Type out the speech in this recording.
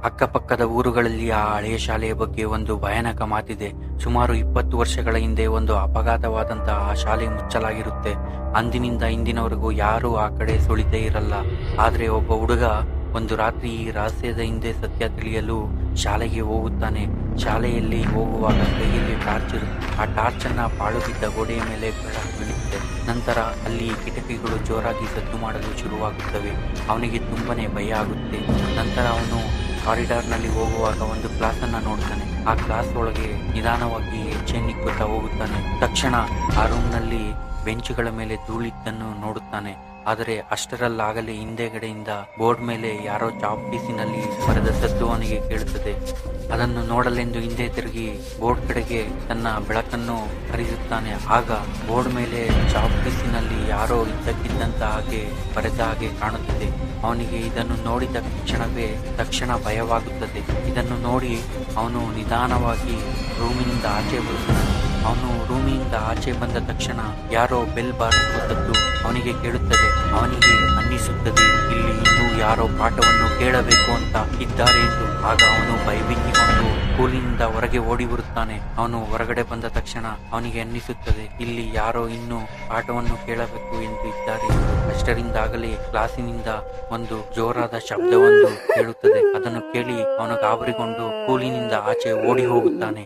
ಅಕ್ಕಪಕ್ಕದ ಊರುಗಳಲ್ಲಿ ಆ ಹಳೆಯ ಶಾಲೆಯ ಬಗ್ಗೆ ಒಂದು ಭಯಾನಕ ಮಾತಿದೆ. ಸುಮಾರು 20 ವರ್ಷಗಳ ಹಿಂದೆ ಒಂದು ಅಪಘಾತವಾದಂತಹ ಆ ಶಾಲೆ ಮುಚ್ಚಲಾಗಿರುತ್ತೆ. ಅಂದಿನಿಂದ ಇಂದಿನವರೆಗೂ ಯಾರೂ ಆ ಕಡೆ ಸುಳಿತೇ ಇರಲ್ಲ. ಆದ್ರೆ ಒಬ್ಬ ಹುಡುಗ ಒಂದು ರಾತ್ರಿ ಈ ರಹಸ್ಯದ ಹಿಂದೆ ಸತ್ಯ ತಿಳಿಯಲು ಶಾಲೆಗೆ ಹೋಗುತ್ತಾನೆ. ಶಾಲೆಯಲ್ಲಿ ಹೋಗುವಾಗ ಕೈಯಲ್ಲಿ ಟಾರ್ಚ್ ಇರುತ್ತೆ. ಆ ಟಾರ್ಚ್ ಅನ್ನ ಪಾಳು ಬಿದ್ದ ಗೋಡೆಯ ಮೇಲೆ ಬೆಳಕು ಬೀಳುತ್ತೆ. ನಂತರ ಅಲ್ಲಿ ಕಿಟಕಿಗಳು ಜೋರಾಗಿ ಸದ್ದು ಮಾಡಲು ಶುರುವಾಗುತ್ತವೆ. ಅವನಿಗೆ ತುಂಬಾನೇ ಭಯ ಆಗುತ್ತೆ. ನಂತರ ಅವನು ಕಾರಿಡಾರ್ನಲ್ಲಿ ಹೋಗುವಾಗ ಒಂದು ಕ್ಲಾಸ್ ಅನ್ನ ನೋಡ್ತಾನೆ. ಆ ಕ್ಲಾಸ್ ಒಳಗೆ ನಿಧಾನವಾಗಿ ಹೆಜ್ಜೆ ನಿಕ್ಕುತ್ತಾ ಹೋಗುತ್ತಾನೆ. ತಕ್ಷಣ ಆ ರೂಮ್ನಲ್ಲಿ ಬೆಂಚುಗಳ ಮೇಲೆ ಧೂಳಿದ್ದನ್ನು ನೋಡುತ್ತಾನೆ. ಆದರೆ ಅಷ್ಟರಲ್ಲಾಗಲೇ ಹಿಂದೆಗಡೆಯಿಂದ ಬೋರ್ಡ್ ಮೇಲೆ ಯಾರೋ ಚಾಕ್ ಪೀಸಿನಲ್ಲಿ ಬರೆದ ಸದ್ದು ಅವನಿಗೆ ಕೇಳುತ್ತದೆ. ಅದನ್ನು ನೋಡಲೆಂದು ಹಿಂದೆ ತಿರುಗಿ ಬೋರ್ಡ್ ಕಡೆಗೆ ತನ್ನ ಬೆಳಕನ್ನು ಹರಿಸುತ್ತಾನೆ. ಆಗ ಬೋರ್ಡ್ ಮೇಲೆ ಚಾಕ್ ಪೀಸಿನಲ್ಲಿ ಯಾರೋ ಇದ್ದಕ್ಕಿದ್ದಂತ ಹಾಗೆ ಬರೆದ ಹಾಗೆ ಕಾಣುತ್ತದೆ. ಅವನಿಗೆ ಇದನ್ನು ನೋಡಿದ ತಕ್ಷಣ ಭಯವಾಗುತ್ತದೆ. ಇದನ್ನು ನೋಡಿ ಅವನು ನಿಧಾನವಾಗಿ ರೂಮಿನಿಂದ ಆಚೆ ಬರುತ್ತಾನೆ. ಅವನು ರೂಮಿನಿಂದ ಆಚೆ ಬಂದ ತಕ್ಷಣ ಯಾರೋ ಬೆಲ್ ಬಾರಿಸುವುದದ್ದು ಅವನಿಗೆ ಕೇಳುತ್ತದೆ. ಅವನಿಗೆ ಅನ್ನಿಸುತ್ತದೆ ಇಲ್ಲಿ ಇನ್ನೂ ಯಾರೋ ಪಾಠವನ್ನು ಕೇಳಬೇಕು ಅಂತ ಇದ್ದಾರೆ ಎಂದು. ಆಗ ಅವನು ಭಯಭೀತಿಗೊಂಡು ಸ್ಕೂಲಿನಿಂದ ಹೊರಗೆ ಓಡಿ ಬರುತ್ತಾನೆ. ಅವನು ಹೊರಗಡೆ ಬಂದ ತಕ್ಷಣ ಅವನಿಗೆ ಅನ್ನಿಸುತ್ತದೆ ಇಲ್ಲಿ ಯಾರೋ ಇನ್ನೂ ಪಾಠವನ್ನು ಕೇಳಬೇಕು ಎಂದು ಇದ್ದಾರೆ ಎಂದು. ಅಷ್ಟರಿಂದಾಗಲೇ ಕ್ಲಾಸಿನಿಂದ ಒಂದು ಜೋರಾದ ಶಬ್ದವನ್ನು ಕೇಳುತ್ತದೆ. ಅದನ್ನು ಕೇಳಿ ಅವನು ಗಾಬರಿಗೊಂಡು ಸ್ಕೂಲಿನಿಂದ ಆಚೆ ಓಡಿ ಹೋಗುತ್ತಾನೆ.